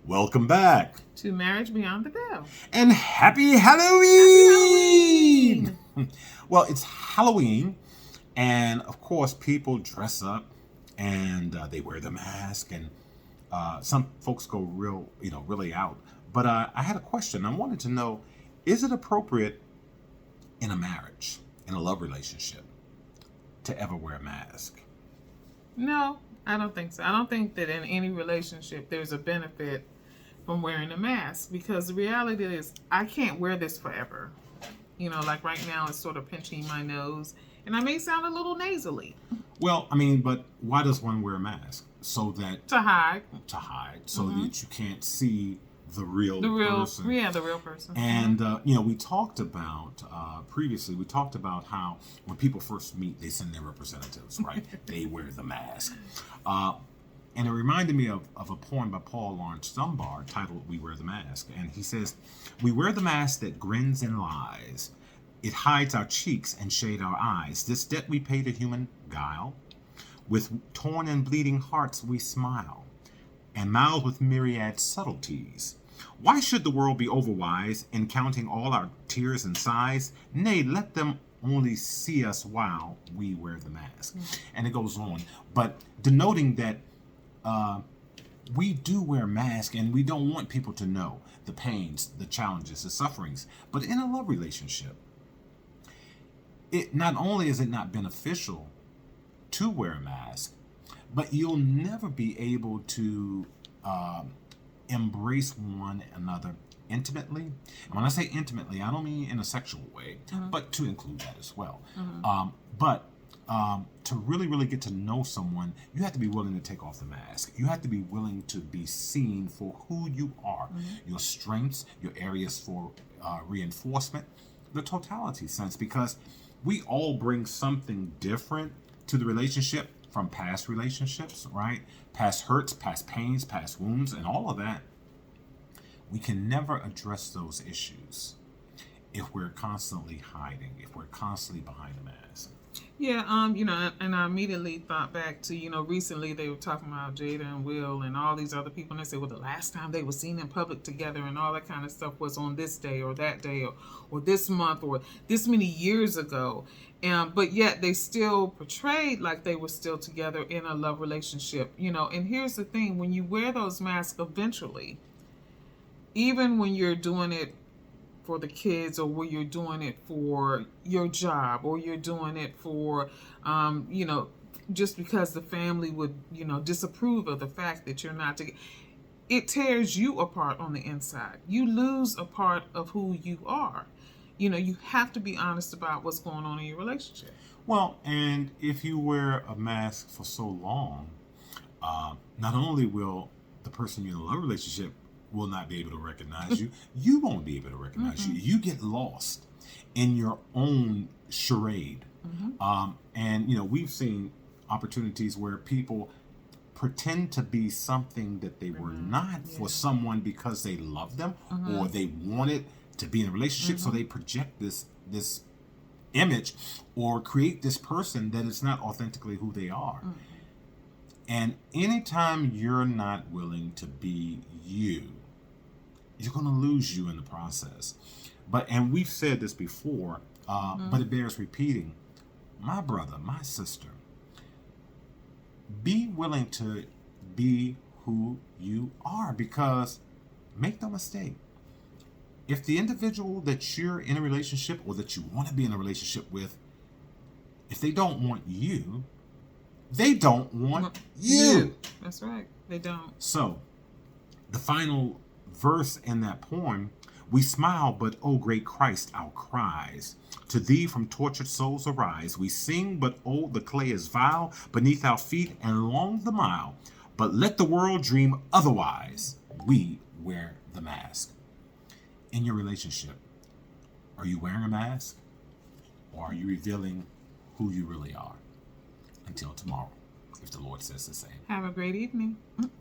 Welcome back. To Marriage Beyond the Veil. And happy Halloween! Well, it's Halloween, and of course, people dress up and they wear the mask, and some folks go really out. But I had a question. I wanted to know: is it appropriate in a marriage, in a love relationship, to ever wear a mask? No, I don't think so. I don't think that in any relationship there's a benefit from wearing a mask, because the reality is I can't wear this forever. Like right now it's sort of pinching my nose and I may sound a little nasally. Well, but why does one wear a mask? So that to hide, so that you can't see the real person. Yeah, the real person. And we talked about previously. We talked about how when people first meet, they send their representatives, right? They wear the mask. And it reminded me of a poem by Laurence Dunbar titled "We Wear the Mask." And he says, "We wear the mask that grins and lies. It hides our cheeks and shade our eyes. This debt we pay to human guile. With torn and bleeding hearts we smile, and mouth with myriad subtleties. Why should the world be overwise in counting all our tears and sighs? Nay, let them only see us while we wear the mask." And it goes on, but denoting that we do wear masks, and we don't want people to know the pains, the challenges, the sufferings. But in a love relationship, it not only is it not beneficial to wear a mask, but you'll never be able to embrace one another intimately. And when I say intimately, I don't mean in a sexual way, but to include that as well. But to really get to know someone, you have to be willing to take off the mask. You have to be willing to be seen for who you are, your strengths, your areas for reinforcement, the totality sense, because we all bring something different to the relationship from past relationships, right? Past hurts, past pains, past wounds, and all of that. We can never address those issues if we're constantly hiding, if we're constantly behind a mask. Yeah, and I immediately thought back to, recently they were talking about Jada and Will and all these other people, and they said, well, the last time they were seen in public together and all that kind of stuff was on this day or that day or this month or this many years ago. But yet they still portrayed like they were still together in a love relationship, and here's the thing: when you wear those masks, eventually, even when you're doing it for the kids, or where you're doing it for your job, or you're doing it for, just because the family would, disapprove of the fact that you're not together, it tears you apart on the inside. You lose a part of who you are. You have to be honest about what's going on in your relationship. Well, and if you wear a mask for so long, not only will the person you're in a love relationship will not be able to recognize you, you won't be able to recognize you. You get lost in your own charade. And we've seen opportunities where people pretend to be something that they were not for someone because they love them or they wanted to be in a relationship, so they project this image or create this person that is not authentically who they are. And anytime you're not willing to be you, you're going to lose you in the process. And we've said this before, but it bears repeating. My brother, my sister, be willing to be who you are, because make no mistake, if the individual that you're in a relationship or that you want to be in a relationship with, if they don't want you, they don't want you. That's right. They don't. So, the final verse in that poem: we smile, but oh great Christ, our cries to thee from tortured souls arise. We sing, but oh the clay is vile beneath our feet and long the mile. But let the world dream otherwise. We wear the mask. In your relationship, are you wearing a mask, or are you revealing who you really are? Until tomorrow, if the Lord says the same. Have a great evening.